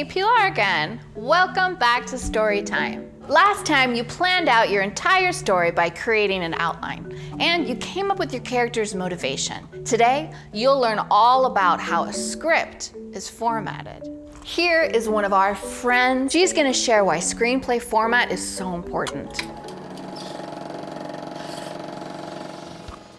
me, Pilar again. Welcome back to Storytime. Last time you planned out your entire story by creating an outline, and you came up with your character's motivation. Today, you'll learn all about how a script is formatted. Here is one of our friends. She's gonna share why screenplay format is so important.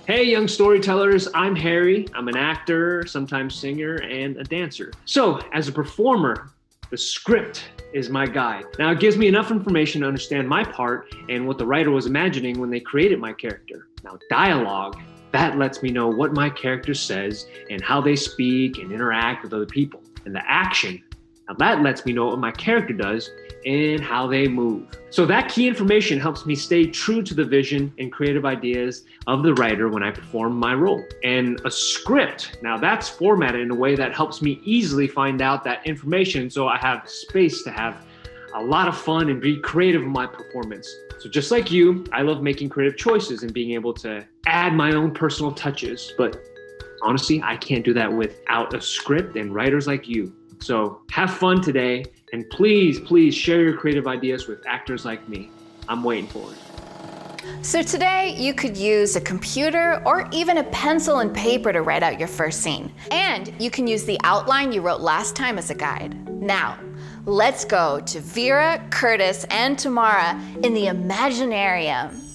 Hey, young storytellers, I'm Harry. I'm an actor, sometimes singer, and a dancer. So, as a performer, the script is my guide. Now, it gives me enough information to understand my part and what the writer was imagining when they created my character. Now, dialogue, that lets me know what my character says and how they speak and interact with other people. And the action, now that lets me know what my character does and how they move. So that key information helps me stay true to the vision and creative ideas of the writer when I perform my role. And a script, now that's formatted in a way that helps me easily find out that information so I have space to have a lot of fun and be creative in my performance. So just like you, I love making creative choices and being able to add my own personal touches. But honestly, I can't do that without a script and writers like you. So have fun today, and please, please share your creative ideas with actors like me. I'm waiting for it. So today you could use a computer or even a pencil and paper to write out your first scene. And you can use the outline you wrote last time as a guide. Now, let's go to Vira, Curtis, and Tamara in the Imaginarium.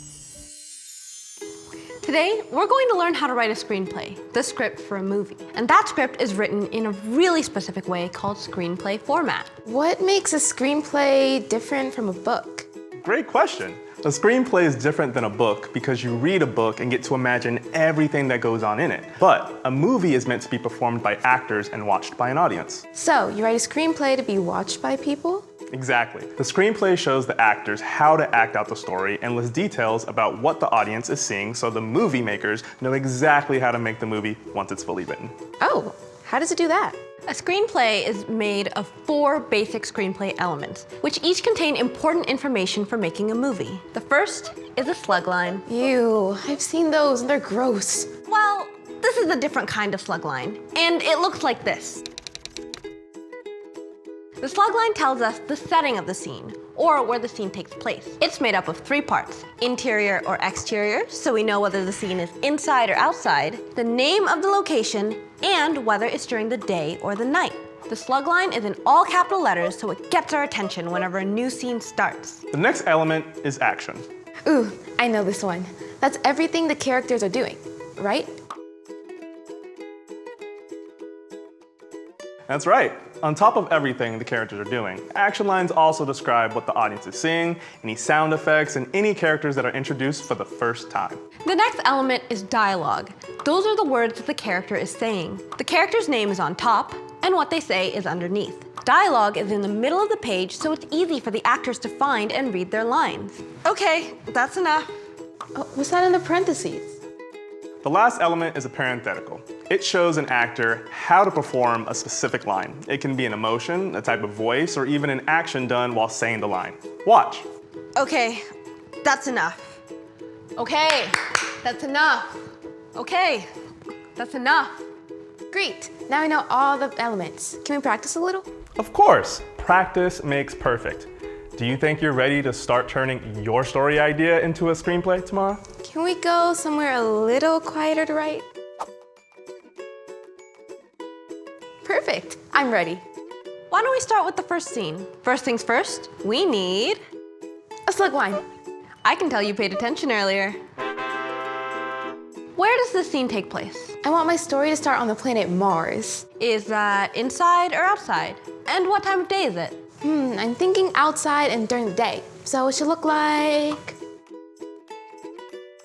Today, we're going to learn how to write a screenplay, the script for a movie. And that script is written in a really specific way called screenplay format. What makes a screenplay different from a book? Great question. A screenplay is different than a book because you read a book and get to imagine everything that goes on in it. But a movie is meant to be performed by actors and watched by an audience. So, you write a screenplay to be watched by people? Exactly. The screenplay shows the actors how to act out the story and lists details about what the audience is seeing so the movie makers know exactly how to make the movie once it's fully written. Oh, how does it do that? A screenplay is made of 4 basic screenplay elements, which each contain important information for making a movie. The first is a slug line. Ew, I've seen those and they're gross. Well, this is a different kind of slug line, and it looks like this. The slug line tells us the setting of the scene, or where the scene takes place. It's made up of 3 parts: interior or exterior, so we know whether the scene is inside or outside, the name of the location, and whether it's during the day or the night. The slug line is in all capital letters, so it gets our attention whenever a new scene starts. The next element is action. Ooh, I know this one. That's everything the characters are doing, right? That's right. On top of everything the characters are doing, action lines also describe what the audience is seeing, any sound effects, and any characters that are introduced for the first time. The next element is dialogue. Those are the words that the character is saying. The character's name is on top, and what they say is underneath. Dialogue is in the middle of the page, so it's easy for the actors to find and read their lines. Okay, that's enough. Oh, what's that in the parentheses? The last element is a parenthetical. It shows an actor how to perform a specific line. It can be an emotion, a type of voice, or even an action done while saying the line. Watch. Okay, that's enough. Okay, that's enough. Okay, that's enough. Great, now I know all the elements. Can we practice a little? Of course, practice makes perfect. Do you think you're ready to start turning your story idea into a screenplay tomorrow? Can we go somewhere a little quieter to write? Perfect, I'm ready. Why don't we start with the first scene? First things first, we need A slug line. I can tell you paid attention earlier. Where does this scene take place? I want my story to start on the planet Mars. Is that inside or outside? And what time of day is it? I'm thinking outside and during the day. So it should look like...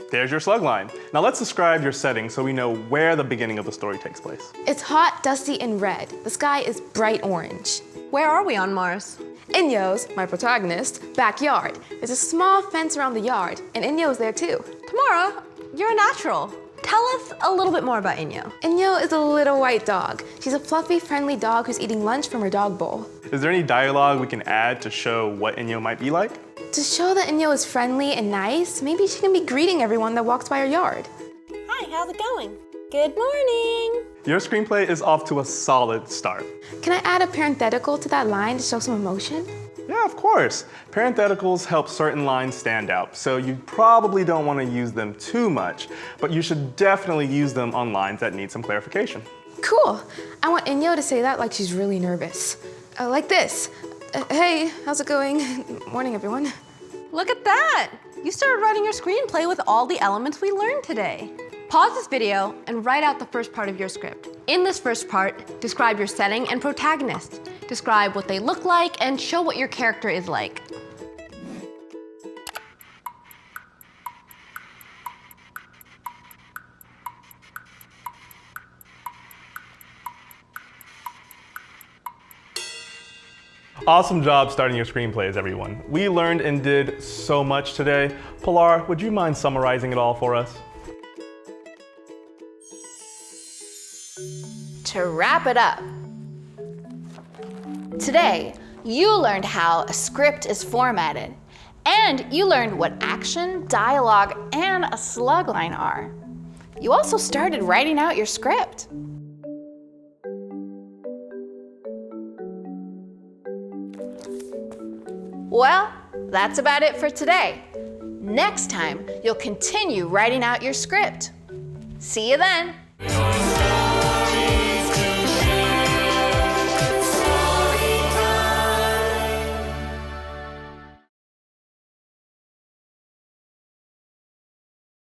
There's your slug line. Now let's describe your setting so we know where the beginning of the story takes place. It's hot, dusty, and red. The sky is bright orange. Where are we on Mars? Inyo's, my protagonist, backyard. There's a small fence around the yard, and Inyo's there too. Tamara, you're a natural. Tell us a little bit more about Inyo. Inyo is a little white dog. She's a fluffy, friendly dog who's eating lunch from her dog bowl. Is there any dialogue we can add to show what Inyo might be like? To show that Inyo is friendly and nice, maybe she can be greeting everyone that walks by her yard. Hi, how's it going? Good morning. Your screenplay is off to a solid start. Can I add a parenthetical to that line to show some emotion? Yeah, of course. Parentheticals help certain lines stand out, so you probably don't want to use them too much, but you should definitely use them on lines that need some clarification. Cool. I want Inyo to say that like she's really nervous. Like this. Hey, how's it going? Morning, everyone. Look at that. You started writing your screenplay with all the elements we learned today. Pause this video and write out the first part of your script. In this first part, describe your setting and protagonist. Describe what they look like and show what your character is like. Awesome job starting your screenplays, everyone. We learned and did so much today. Pilar, would you mind summarizing it all for us? To wrap it up, today you learned how a script is formatted, and you learned what action, dialogue, and a slug line are. You also started writing out your script. Well, that's about it for today. Next time, you'll continue writing out your script. See you then.